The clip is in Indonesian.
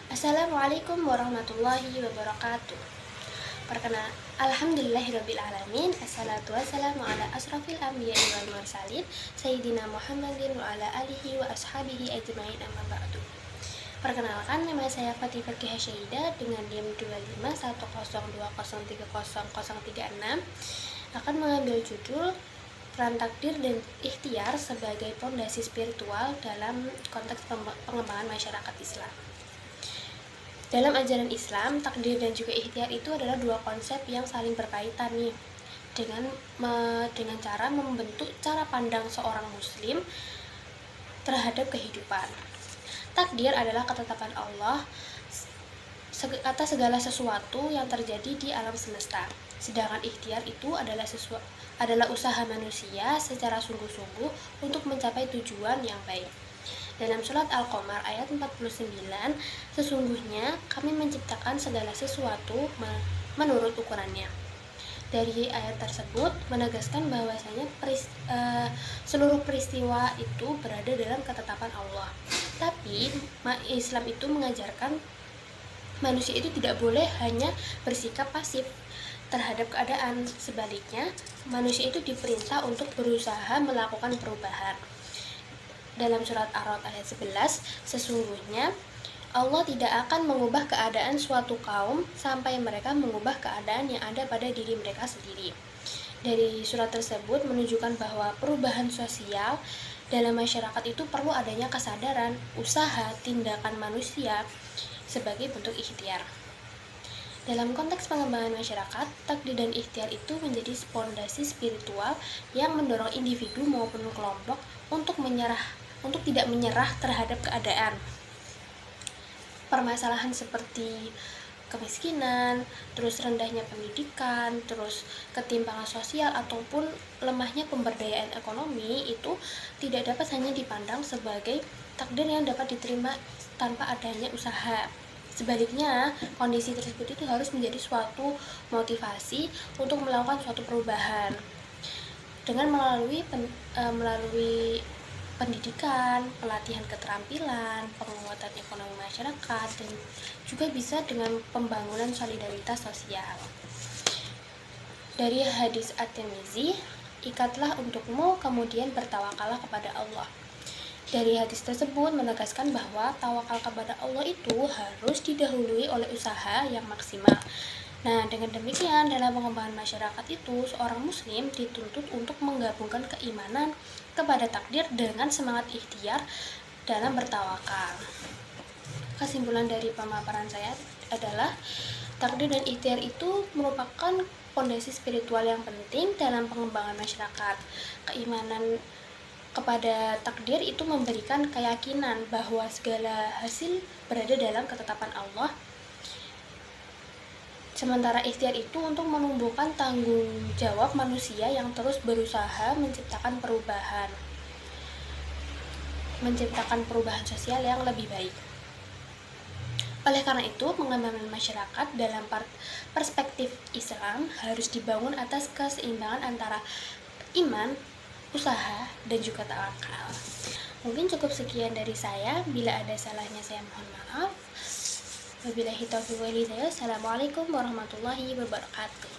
Assalamualaikum warahmatullahi wabarakatuh. Alhamdulillahirrabbilalamin. Assalatu wassalamu ala asrafil anbiya'i wal mursalin Sayyidina Muhammadin wa ala alihi wa ashabihi ajma'in, amma ba'du. Perkenalkan, nama saya Fatih Fakih Hasyaidah dengan NIM 251020303036 akan mengambil judul Peran Takdir dan Ikhtiar sebagai Pondasi Spiritual dalam konteks pengembangan masyarakat Islam. Dalam ajaran Islam, takdir dan juga ikhtiar itu adalah dua konsep yang saling berkaitan nih, dengan cara membentuk cara pandang seorang muslim terhadap kehidupan. Takdir adalah ketetapan Allah atas segala sesuatu yang terjadi di alam semesta. Sedangkan ikhtiar itu adalah usaha manusia secara sungguh-sungguh untuk mencapai tujuan yang baik. Dalam surat Al-Qamar ayat 49, sesungguhnya kami menciptakan segala sesuatu menurut ukurannya. Dari ayat tersebut menegaskan bahwasanya seluruh peristiwa itu berada dalam ketetapan Allah. Tapi Islam itu mengajarkan manusia itu tidak boleh hanya bersikap pasif terhadap keadaan. Sebaliknya, manusia itu diperintah untuk berusaha melakukan perubahan. Dalam surat Ar-Ra'd ayat 11, sesungguhnya Allah tidak akan mengubah keadaan suatu kaum sampai mereka mengubah keadaan yang ada pada diri mereka sendiri. Dari surat tersebut menunjukkan bahwa perubahan sosial dalam masyarakat itu perlu adanya kesadaran, usaha, tindakan manusia sebagai bentuk ikhtiar. Dalam konteks pengembangan masyarakat, takdir dan ikhtiar itu menjadi fondasi spiritual yang mendorong individu maupun kelompok untuk tidak menyerah terhadap keadaan. Permasalahan seperti kemiskinan, terus rendahnya pendidikan, terus ketimpangan sosial ataupun lemahnya pemberdayaan ekonomi itu tidak dapat hanya dipandang sebagai takdir yang dapat diterima tanpa adanya usaha. Sebaliknya, kondisi tersebut itu harus menjadi suatu motivasi untuk melakukan suatu perubahan dengan melalui pendidikan, pelatihan keterampilan, penguatan ekonomi masyarakat, dan juga bisa dengan pembangunan solidaritas sosial. Dari hadis At-Tirmizi, ikatlah untukmu, kemudian bertawakallah kepada Allah. Dari hadis tersebut menegaskan bahwa tawakal kepada Allah itu harus didahului oleh usaha yang maksimal. Nah, dengan demikian dalam pengembangan masyarakat itu, seorang muslim dituntut untuk menggabungkan keimanan kepada takdir dengan semangat ikhtiar dalam bertawakal. Kesimpulan dari pemaparan saya adalah takdir dan ikhtiar itu merupakan fondasi spiritual yang penting dalam pengembangan masyarakat. Keimanan kepada takdir itu memberikan keyakinan bahwa segala hasil berada dalam ketetapan Allah. Sementara ikhtiar itu untuk menumbuhkan tanggung jawab manusia yang terus berusaha menciptakan perubahan sosial yang lebih baik. Oleh karena itu, pengembangan masyarakat dalam perspektif Islam harus dibangun atas keseimbangan antara iman, usaha, dan juga tawakal. Mungkin cukup sekian dari saya. Bila ada salahnya saya mohon maaf. Wabillahi taufiq wal hidayah. Assalamualaikum warahmatullahi wabarakatuh.